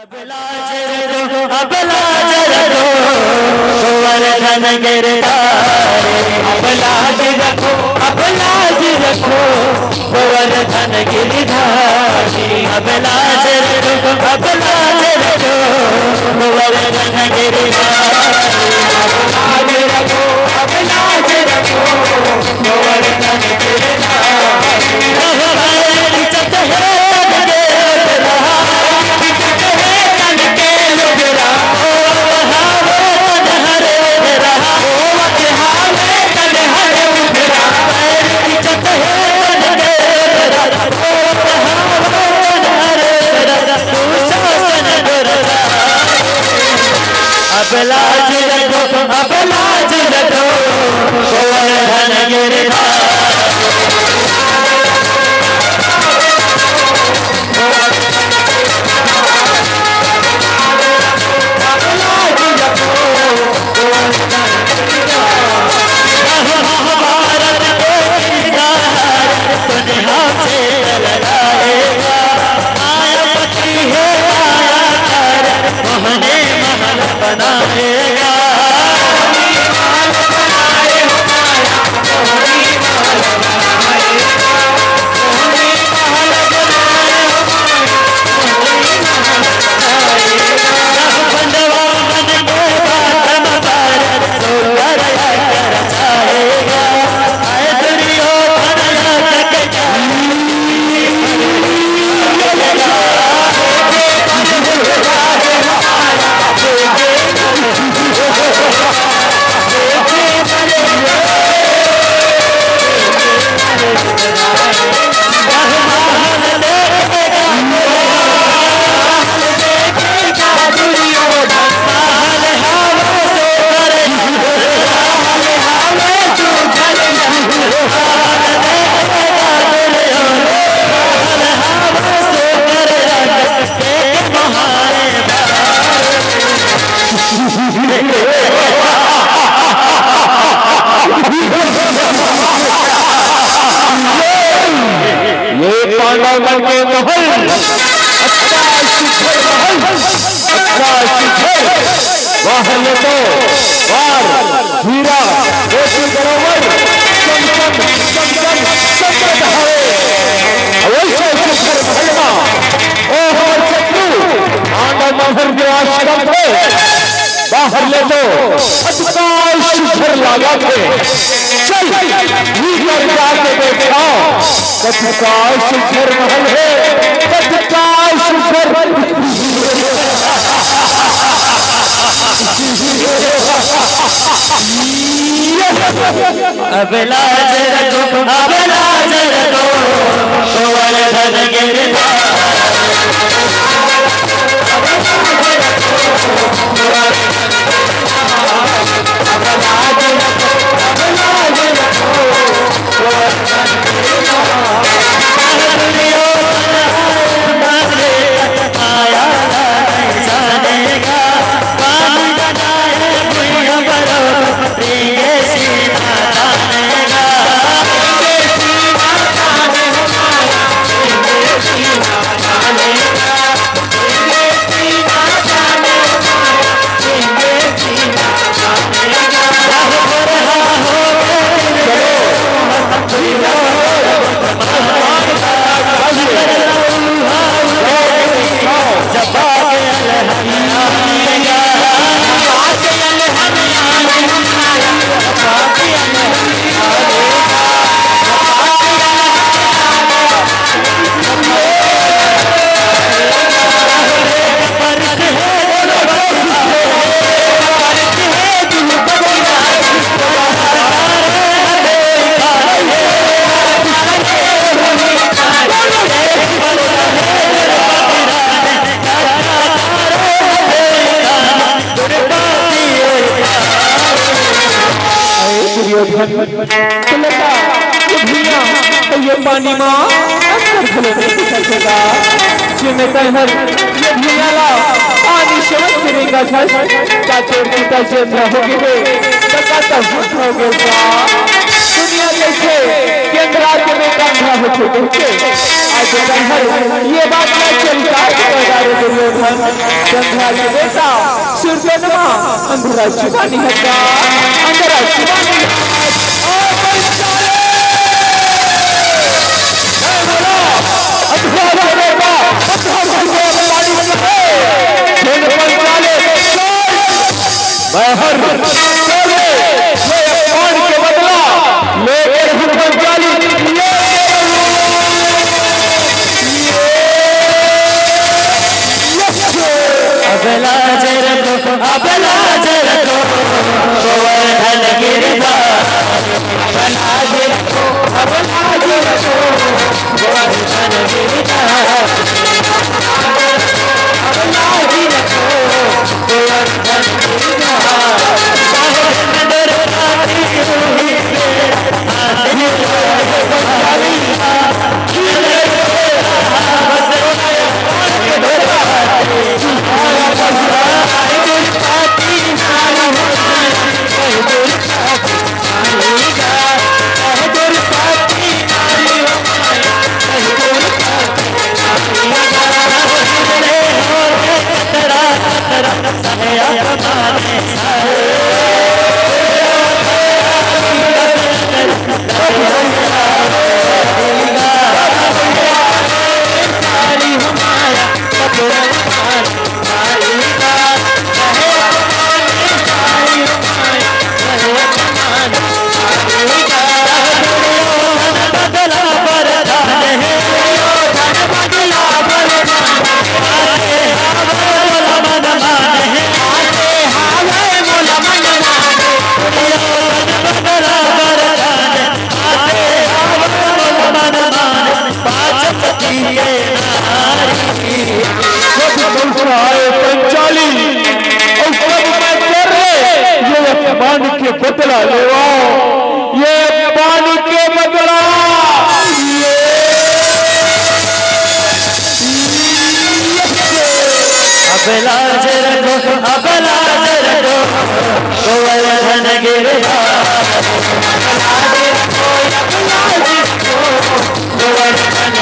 अबला जरो गोवर्धन गिरधारे अबला रखो गोवर्धन गिरधारी अबला जरो गोवर्धन गिरधारी अबला रखो गोवर्धन अबलाज रखो गोवर्धन बाहर ले तो शिखर लगा के चल भीतर जाके देखा तत्काल शिखर महल है तत्काल शिखर अबला जरो गोवर्धन ये पानी माँ पानी समझ फिरेगा पिता से दुनिया कैसे केंद्र राज्य में कांधा हो चुके आज ये बात मैं चलता गोवर्धन चंद्रा के बेटा सूर्यनमा अंधरा शिवानी हक्का अंधरा शिवानी हर के बदला लेकर अबला जरतो गोवर्धन गिरधारी अबला जरतो गोवर्धन गिरधारी अबला जरतो गोवर्धन पानी के बदला ले ये पानी के बदला अबला जरतो गोवर्धन गिरधारी गोवर्धन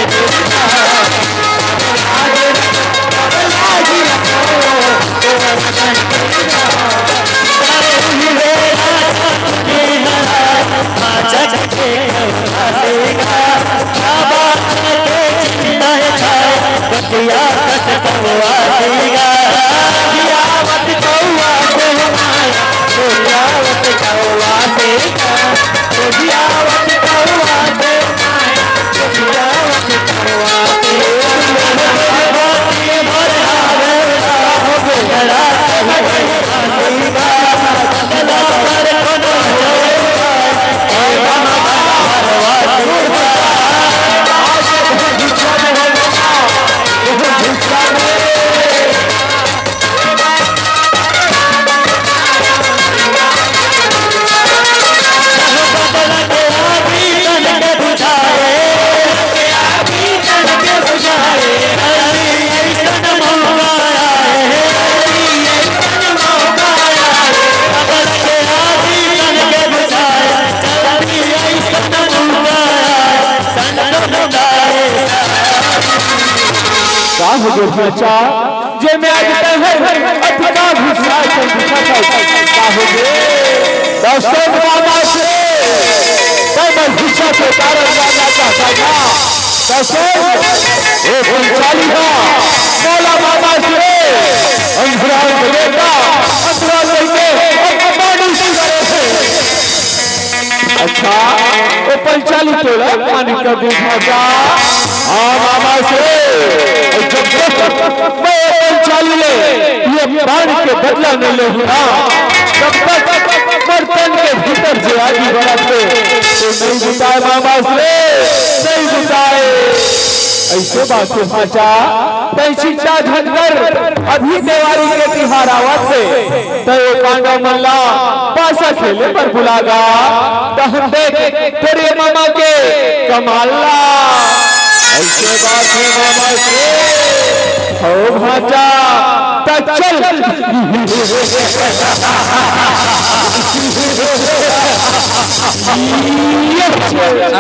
बचा जे मैं आज अतिका घुसा दर्शन बाबा से मैं घुसा के कारण जाना चाहता था पंचाली मौला बाबा से अंधरा बेटा अंधरा लेके अच्छा वो पंचाली तोड़ा पानी का दूधा हाँ बाबा से जब मैं पंचाली ले ये पानी के बदला नहीं ले तब तक बर्तन के भीतर से आगे बढ़ाते तो नहीं बुताए बाबा से नहीं बुताए ऐसे बात है भाचा तैशिक्षा झंकर अभी देवारी के तिहार आवत से तय कांडा मल्ला पासा खेले पर बुलागा तहन देख तेरे मामा के कमाला ऐसे बात है मामा से हो भाचा चल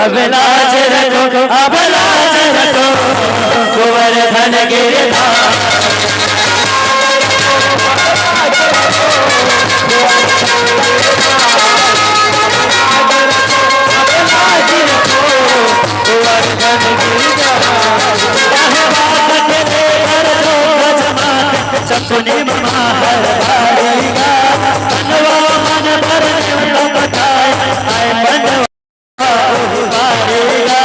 अबलाज रखो गोवर्धन गिरधारी सुनी ममा हर बारिया बनवा मन भर निवलो बताए आए बनवा बारिया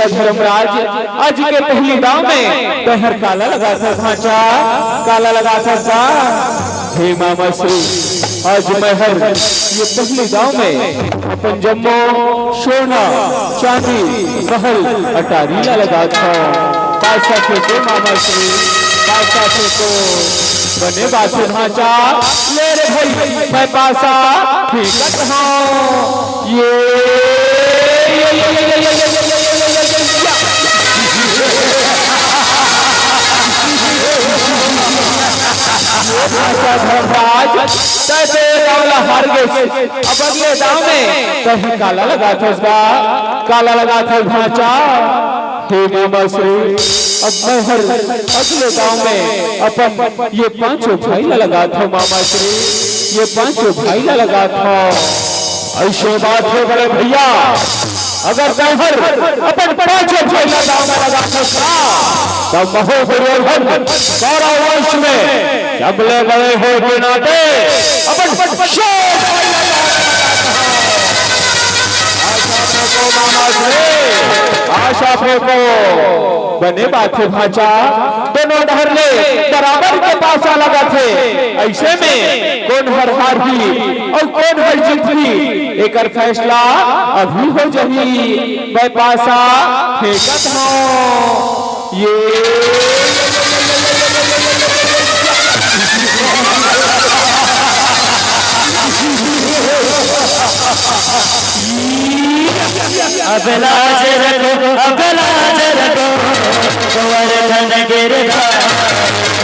धर्मराज आज के पहली दाव में पहर काला लगा था भांचा काला लगा था हे मामा श्री आज महर ये पहली दाव में अपन जम्मो सोना चांदी महल अटारी लगा था पासा फेंको मामा श्री पासा फेंको बने बात भांचा ले रे भाई मैं पासा फेंकत हूँ ये धर्मराज तैसे काला हार गए अब अगले दाव में कहीं काला लगा था उसका काला लगा था भांचा हे मामा श्री अब मैं हर अगले दाव में अपन ये पांचों भाई लगा था मामा श्री ये पांचों भाई लगा था ऐसे बात है बड़े भैया अगर गहर अपन पांचों भाई दाव में लगा था तब महोदय कौरव वंश में जब ले गए हो बिनाते अपन आशा फेंको बने बात है भांचा दोनों डहर ले बराबर के पास लगा थे ऐसे में कौन हर हार भी और कौन हर जीत भी एक फैसला अभी हो जाही मैं पासा फेंकत हूँ ये अब लाज रखो गोवर्धन गिरधारी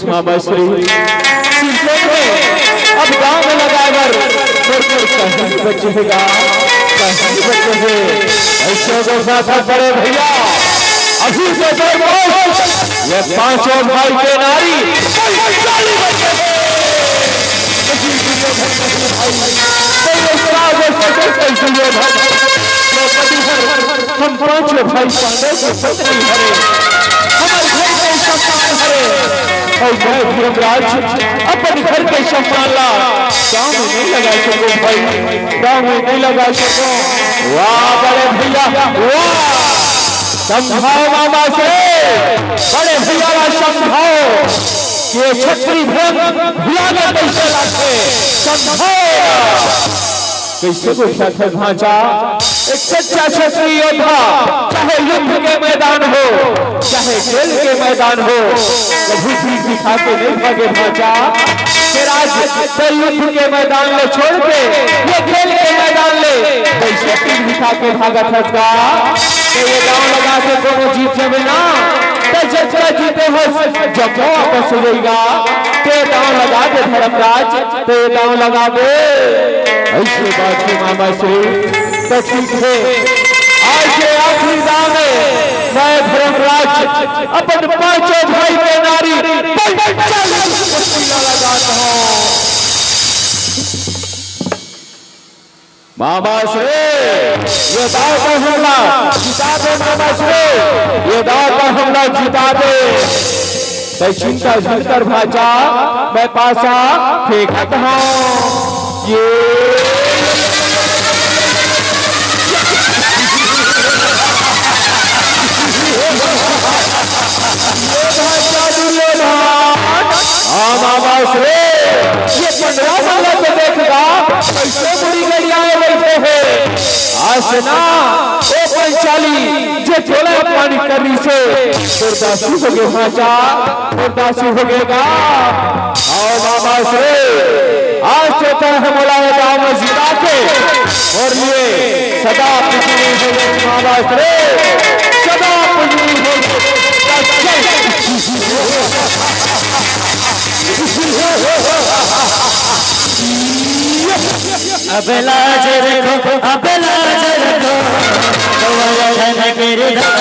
मामा श्री अब गांव में लगाकर बचेगा ऐसे बड़े भैया अभी से ये पांचों भाई के नारी हम पांचों भाई और मैं धर्मराज अपन घर के संभाला गाँव में नहीं लगा सको भाई गाँव में नहीं लगा सको वाह बड़े भैया वाह समझाओ मामा से, बड़े भैया समझाओ कि छत्री भेद भुलाने कैसे लाते, समझाओ कैसे को थे भांचा। एक सच्चा क्षत्रिय योद्धा चाहे युद्ध के मैदान हो चाहे खेल के मैदान हो, कभी भी दिखा के नहीं भागे भांचा। फिर आज युद्ध के मैदान ले छोड़ के ये खेल के मैदान ले कैसे पीठ दिखा के भागा थका। तो ये गाँव लगा के कोनो जीत जावे ना, तो जब जीते हो जब वापस हो जाएगा। तो गाँव लगा दे धर्मराज, तो गाँव लगा दे ऐसे बात है मामा से। तो ठीक है, आज के आखिरी दाव में मैं धर्मराज अपन पांचों भाई के नारी लगाता हूँ। मामा श्री ये दाव का हमला जिता दे, मामा श्री ये दाव का हमला जिता दे। तो चिंता झलकर भाजा मैं पासा फेंकत हूँ। ये ये 15 साल से देखेगा कैसे बुरी गड़ियाएं बैठे हैं। आज ना वो पंचाली जो चोला पानी करनी से दुर्दासी हो गए भाचा, दुर्दासी हो गएगा। और बाबा से आज चौथा है बोलाए गाँव में जिता के और लिए सदा पुजनी हो बाबा से, सदा पुजनी हो। अब लाज रखो, अब लाज रखो, गोवर्धन गिरधर।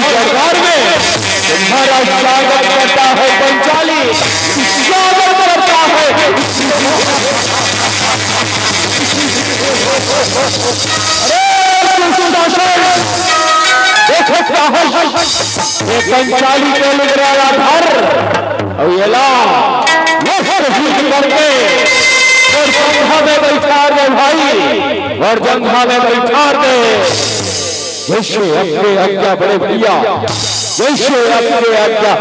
दरबार में तुम्हारा स्वागत करता है पंचाली, स्वागत करता है। देखो क्या है ये पंचाली के लिख रहा धर और ये ला करके और जंघा में बैठा दे भाई, और जंघा में बैठा दे। जैसे अपने आज्ञा बड़े भैया, जैसे अपने आज्ञा।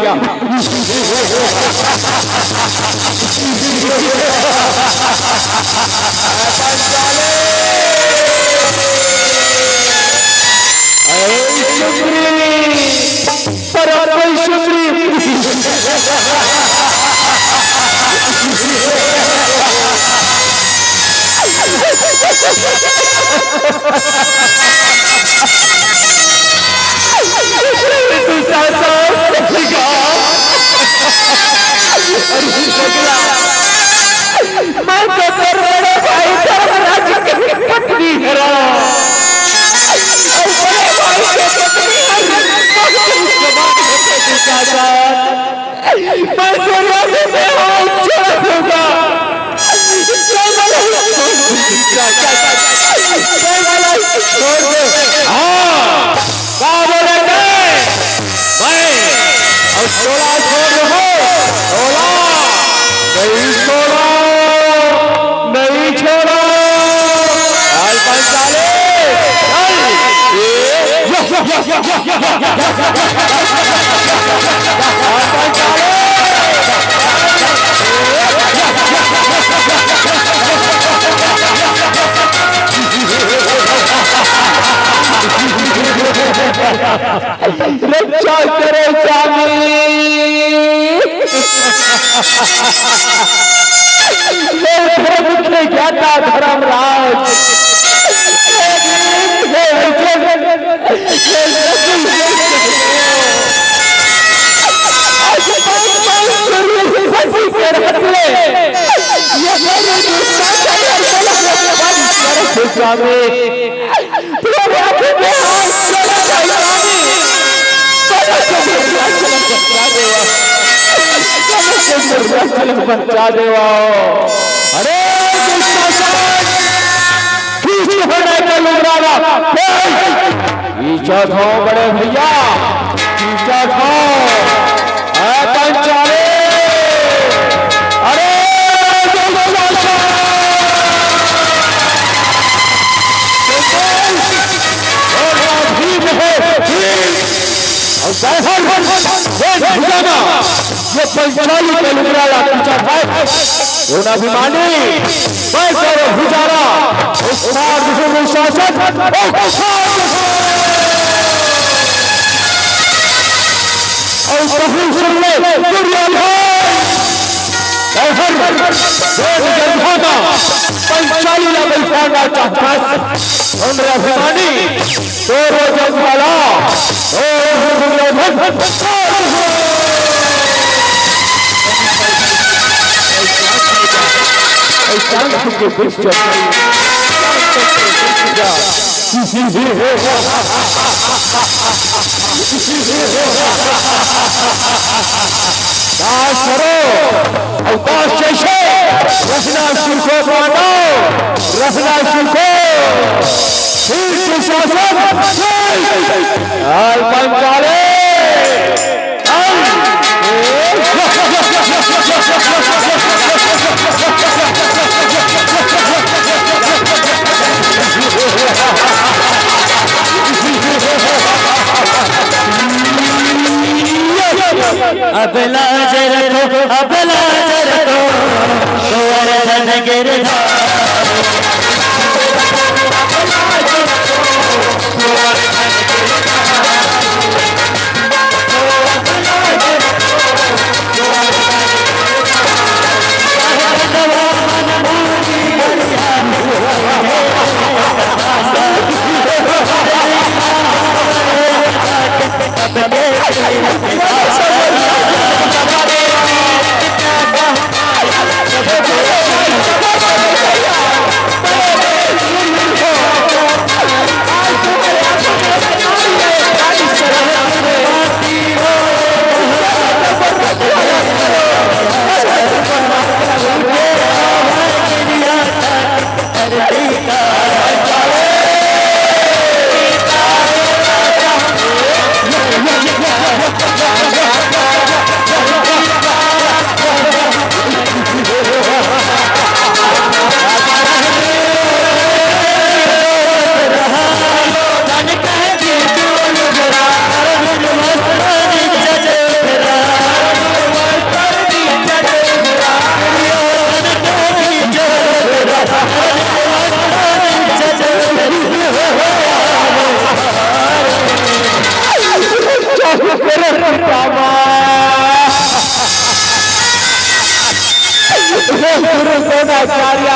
मैं तो कर बड़े भाई धर्मराज की पत्नी हरा और बड़े भाई के पत्नी मैं तो रोने में हाथ छोड़ दूंगा। छोड़ दे। हाँ क्या बोलेंगे भाई? और छोड़ा छोड़ दो, छोड़ा नहीं छोड़ा, नहीं छोड़ा। चल पंचाले रक्षा करे स्वामी, मुख्य ज्ञाता धर्मराज बचा देवा। अरे पीछा था बड़े भैया, पीछा था पंचाले। अरे ये पंचाली का लुगराला पीछा था अभिमानी भुजारा शासन पंचाली बैठाना चाहता अभिमानी तो वाला अब लाज रखो, अब लाज रखो, गोवर्धन गिरधारी। आचार्य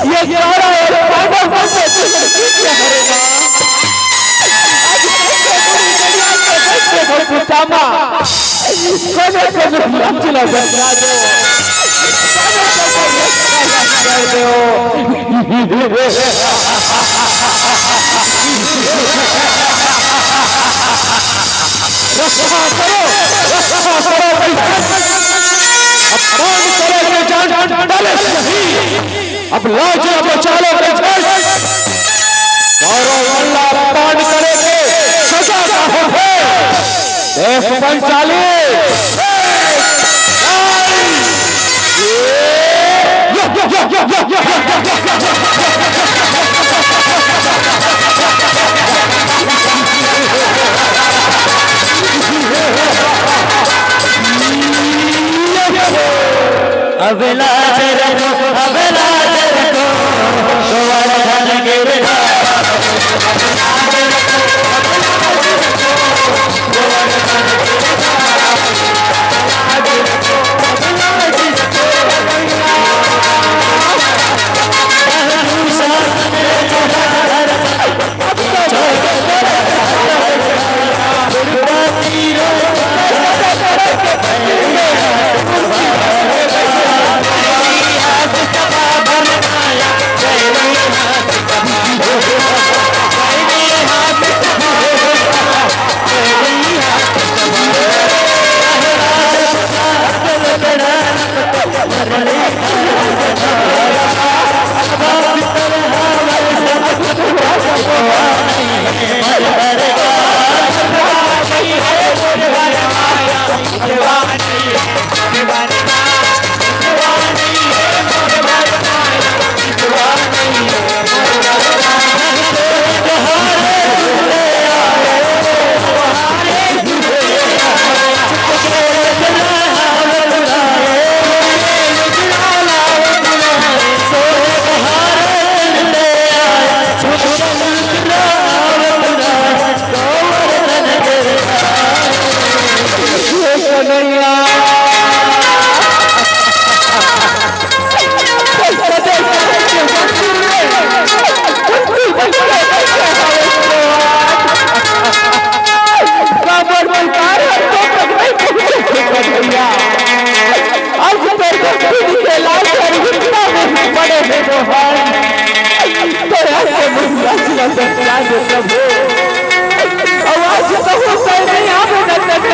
ये ग्यारह और पांडव पितामा कोने कोने लंचला बचा दो अब लाज बचा लो देख पंचाली अबेला जरको गोवर्धन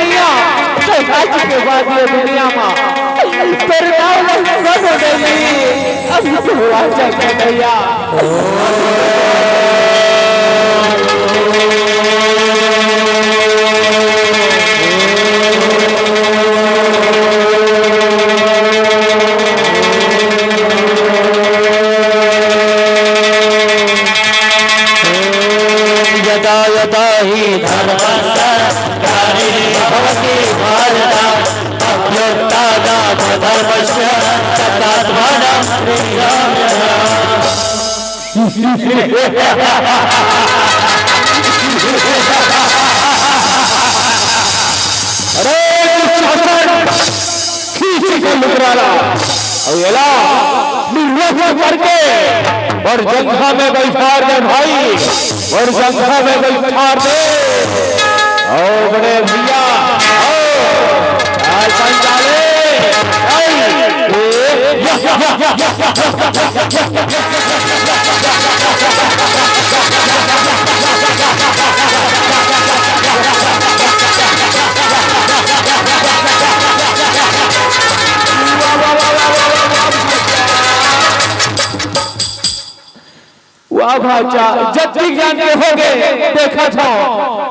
गिरधारी के बाद ये दुनिया में तेरे नाम बंद हो गई अब तो हुआ चलता भैया यदा यदा ही धर्मस्य भवति भारत अभ्युत्थाना धर्मस्य तदात्मानं अरे खींच के मुकराला और येला निर्वहन करके और जंघा में बैठा दे भाई और जंघा में बैठा दे ओ बड़े भैया आज पंचाले वाह भाचा जत्ती जान के हो गए देखा था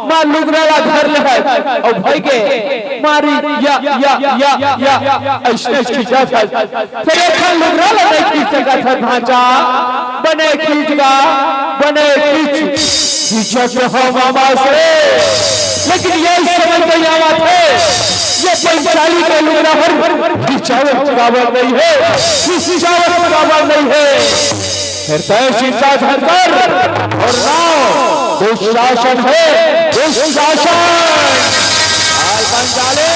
मां लुगराला घर ले है और भाई के मारी या ऐसे खींचा था फिर एक लुगराला नहीं खींच सका था भाचा बने खींचगा बने खींचा के हो मामा से लेकिन ये समझ नहीं आवा थे ये पंचाली के लुगरा हर खींचावत बराबर नहीं है खींचावत बराबर नहीं है फिर तय चिंता धरकर और नाव दुशासन है दुशासन आज पंचाले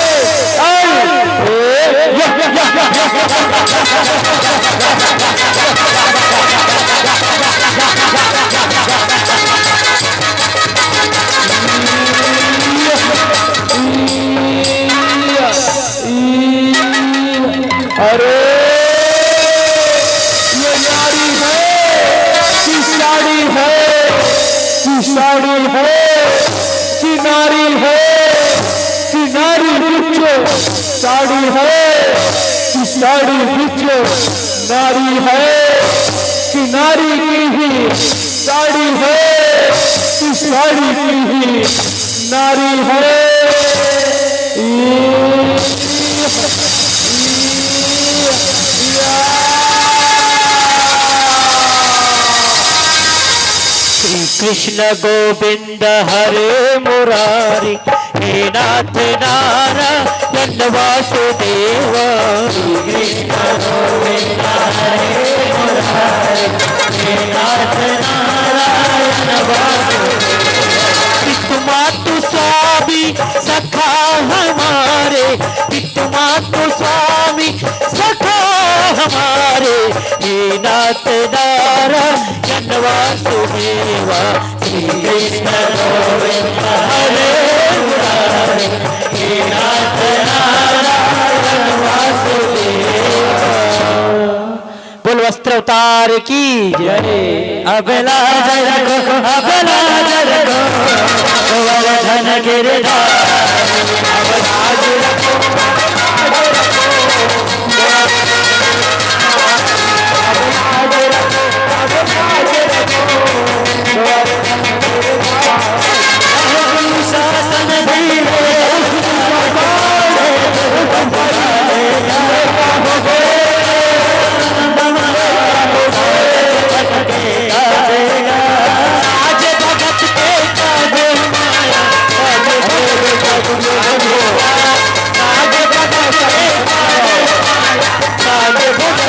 अरे ये नारी है साड़ी है किनारी है किनारी बिचो साड़ी है साड़ी बिचो नारी है किनारी की ही साड़ी है साड़ी की ही नारी है श्री कृष्ण गोविंद हरे मुरारी हे नाथ नारायण वासुदेव श्री कृष्ण गोविंद हरे मुरारी हे नाथ नारायण वासुदेव मातु स्वामी सखा हमारे मातु स्वामी सखा हमारे हे नाथ नारायण वासुदेव श्री कृष्ण गोविंद हरे मुरारी हे नाथ नारायण वासुदेव। बोल वस्त्र अवतार की जय। अबला जय रखो अबला जय रखो गोवर्धन गिरधारी अबला जय रखो शासन धीरे आज भगत के काजे माया आज भगत के काजे भगत